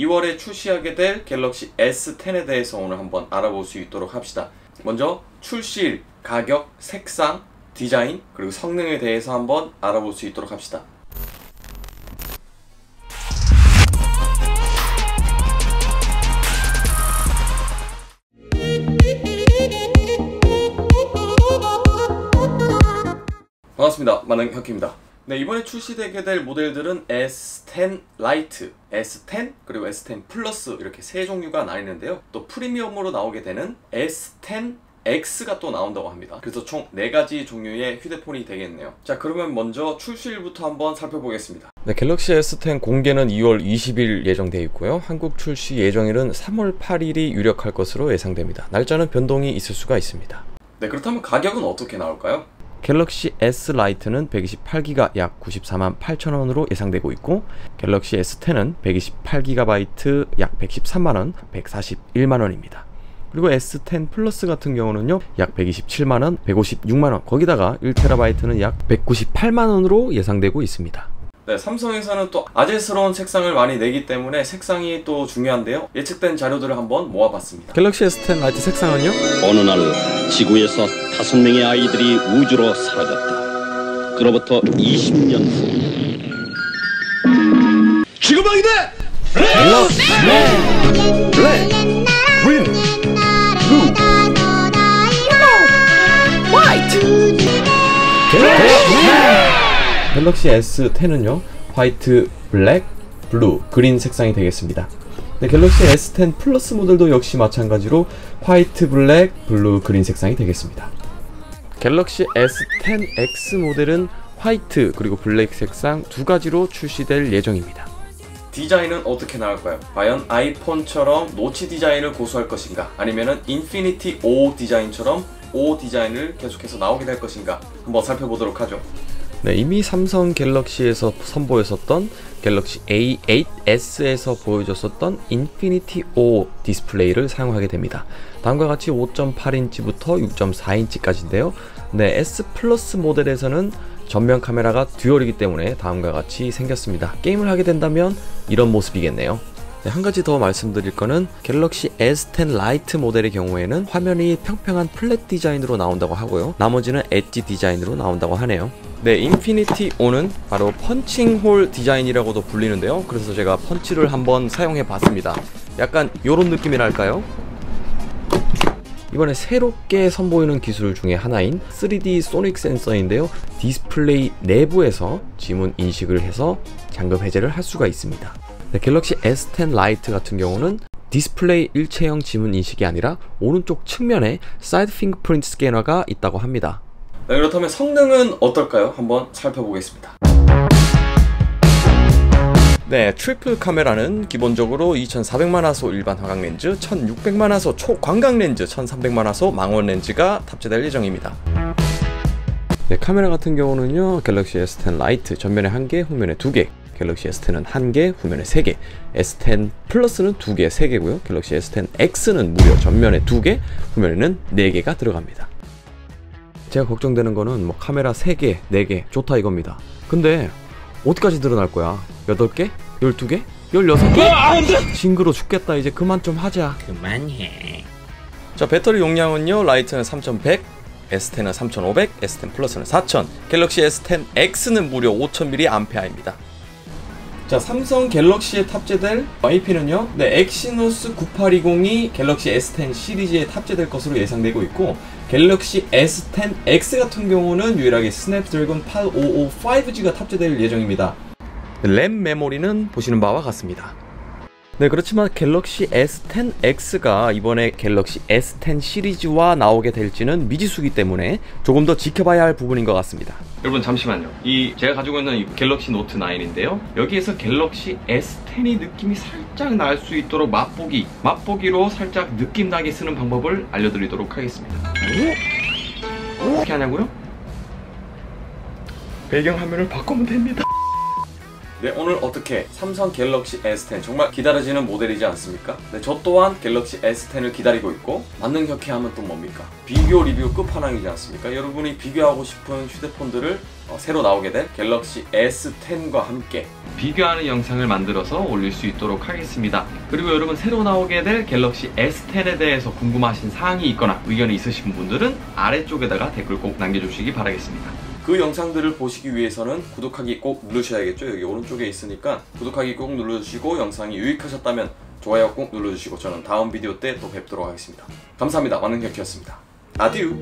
2월에 출시하게 될 갤럭시 S10에 대해서 오늘 한번 알아볼 수 있도록 합시다. 먼저 출시일, 가격, 색상, 디자인, 그리고 성능에 대해서 한번 알아볼 수 있도록 합시다. 반갑습니다. 만능혁희입니다. 네, 이번에 출시되게 될 모델들은 S10 Lite, S10 그리고 S10 플러스 이렇게 세 종류가 나뉘는데요. 또 프리미엄으로 나오게 되는 S10 X가 또 나온다고 합니다. 그래서 총 4가지 종류의 휴대폰이 되겠네요. 자, 그러면 먼저 출시일부터 한번 살펴보겠습니다. 네, 갤럭시 S10 공개는 2월 20일 예정되어 있고요. 한국 출시 예정일은 3월 8일이 유력할 것으로 예상됩니다. 날짜는 변동이 있을 수가 있습니다. 네, 그렇다면 가격은 어떻게 나올까요? 갤럭시 S 라이트는 128GB 약 94만 8천원으로 예상되고 있고, 갤럭시 S10은 128GB 약 113만원, 141만원입니다. 그리고 S10 플러스 같은 경우는요 약 127만원, 156만원, 거기다가 1TB는 약 198만원으로 예상되고 있습니다. 네, 삼성에서는 또 아재스러운 색상을 많이 내기 때문에 색상이 또 중요한데요. 예측된 자료들을 한번 모아봤습니다. 갤럭시 S10 라이트 색상은요, 어느 날 지구에서 5명의 아이들이 우주로 사라졌다. 그로부터 20년 후 지구방위대 갤럭시 블랙, 그린, 블루, 화이트. 갤럭시 S10은요 화이트, 블랙, 블루, 그린 색상이 되겠습니다. 네, 갤럭시 S10 플러스 모델도 역시 마찬가지로 화이트, 블랙, 블루, 그린 색상이 되겠습니다. 갤럭시 S10 X 모델은 화이트 그리고 블랙 색상 2가지로 출시될 예정입니다. 디자인은 어떻게 나올까요? 과연 아이폰처럼 노치 디자인을 고수할 것인가, 아니면은 인피니티 O 디자인처럼 O 디자인을 계속해서 나오게 될 것인가 한번 살펴보도록 하죠. 네, 이미 삼성 갤럭시에서 선보였었던 갤럭시 A8s에서 보여줬었던 인피니티 O 디스플레이를 사용하게 됩니다. 다음과 같이 5.8인치부터 6.4인치까지인데요. 네, S 플러스 모델에서는 전면 카메라가 듀얼이기 때문에 다음과 같이 생겼습니다. 게임을 하게 된다면 이런 모습이겠네요. 네, 한 가지 더 말씀드릴 거는 갤럭시 S10 라이트 모델의 경우에는 화면이 평평한 플랫 디자인으로 나온다고 하고요. 나머지는 엣지 디자인으로 나온다고 하네요. 네, 인피니티 O는 바로 펀칭홀 디자인이라고도 불리는데요. 그래서 제가 펀치를 한번 사용해 봤습니다. 약간 요런 느낌이랄까요? 이번에 새롭게 선보이는 기술 중에 하나인 3D 소닉 센서인데요. 디스플레이 내부에서 지문 인식을 해서 잠금 해제를 할 수가 있습니다. 네, 갤럭시 S10 라이트 같은 경우는 디스플레이 일체형 지문 인식이 아니라 오른쪽 측면에 사이드 핑거프린트 스캐너가 있다고 합니다. 네, 그렇다면 성능은 어떨까요? 한번 살펴보겠습니다. 네, 트리플 카메라는 기본적으로 2400만화소 일반 화각 렌즈, 1600만화소 초광각 렌즈, 1300만화소 망원 렌즈가 탑재될 예정입니다. 네, 카메라 같은 경우는요, 갤럭시 S10 라이트 전면에 1개, 후면에 2개, 갤럭시 S10은 1개, 후면에 3개, S10 플러스는 2개, 3개고요. 갤럭시 S10 X는 무려 전면에 2개, 후면에는 4개가 들어갑니다. 제가 걱정되는 거는 뭐 카메라 3개, 4개 좋다 이겁니다. 근데 어디까지 드러날 거야? 8개? 12개? 16개? 징그러 죽겠다. 이제 그만 좀 하자. 그만해. 자, 배터리 용량은요, 라이트는 3100, S10은 3500, S10 플러스는 4000, 갤럭시 S10 X는 무려 5000mAh입니다. 자, 삼성 갤럭시에 탑재될 IP는요, 네, 엑시노스 9820이 갤럭시 S10 시리즈에 탑재될 것으로 예상되고 있고, 갤럭시 S10 X 같은 경우는 유일하게 스냅드래곤 855 5G가 탑재될 예정입니다. 램 메모리는 보시는 바와 같습니다. 네, 그렇지만 갤럭시 S10 X가 이번에 갤럭시 S10 시리즈와 나오게 될지는 미지수이기 때문에 조금 더 지켜봐야 할 부분인 것 같습니다. 여러분 잠시만요. 제가 가지고 있는 이 갤럭시 노트 9인데요. 여기에서 갤럭시 S10이 느낌이 살짝 날 수 있도록 맛보기로 살짝 느낌 나게 쓰는 방법을 알려드리도록 하겠습니다. 어떻게 하냐고요? 배경화면을 바꾸면 됩니다. 네, 오늘 어떻게 삼성 갤럭시 S10 정말 기다려지는 모델이지 않습니까? 네, 저 또한 갤럭시 S10을 기다리고 있고 만능 혁회하면 또 뭡니까? 비교 리뷰 끝판왕이지 않습니까? 여러분이 비교하고 싶은 휴대폰들을 새로 나오게 된 갤럭시 S10과 함께 비교하는 영상을 만들어서 올릴 수 있도록 하겠습니다. 그리고 여러분 새로 나오게 될 갤럭시 S10에 대해서 궁금하신 사항이 있거나 의견이 있으신 분들은 아래쪽에다가 댓글 꼭 남겨주시기 바라겠습니다. 그 영상들을 보시기 위해서는 구독하기 꼭 누르셔야겠죠. 여기 오른쪽에 있으니까 구독하기 꼭 눌러주시고 영상이 유익하셨다면 좋아요 꼭 눌러주시고 저는 다음 비디오 때 또 뵙도록 하겠습니다. 감사합니다. 만능혁이었습니다. 아듀.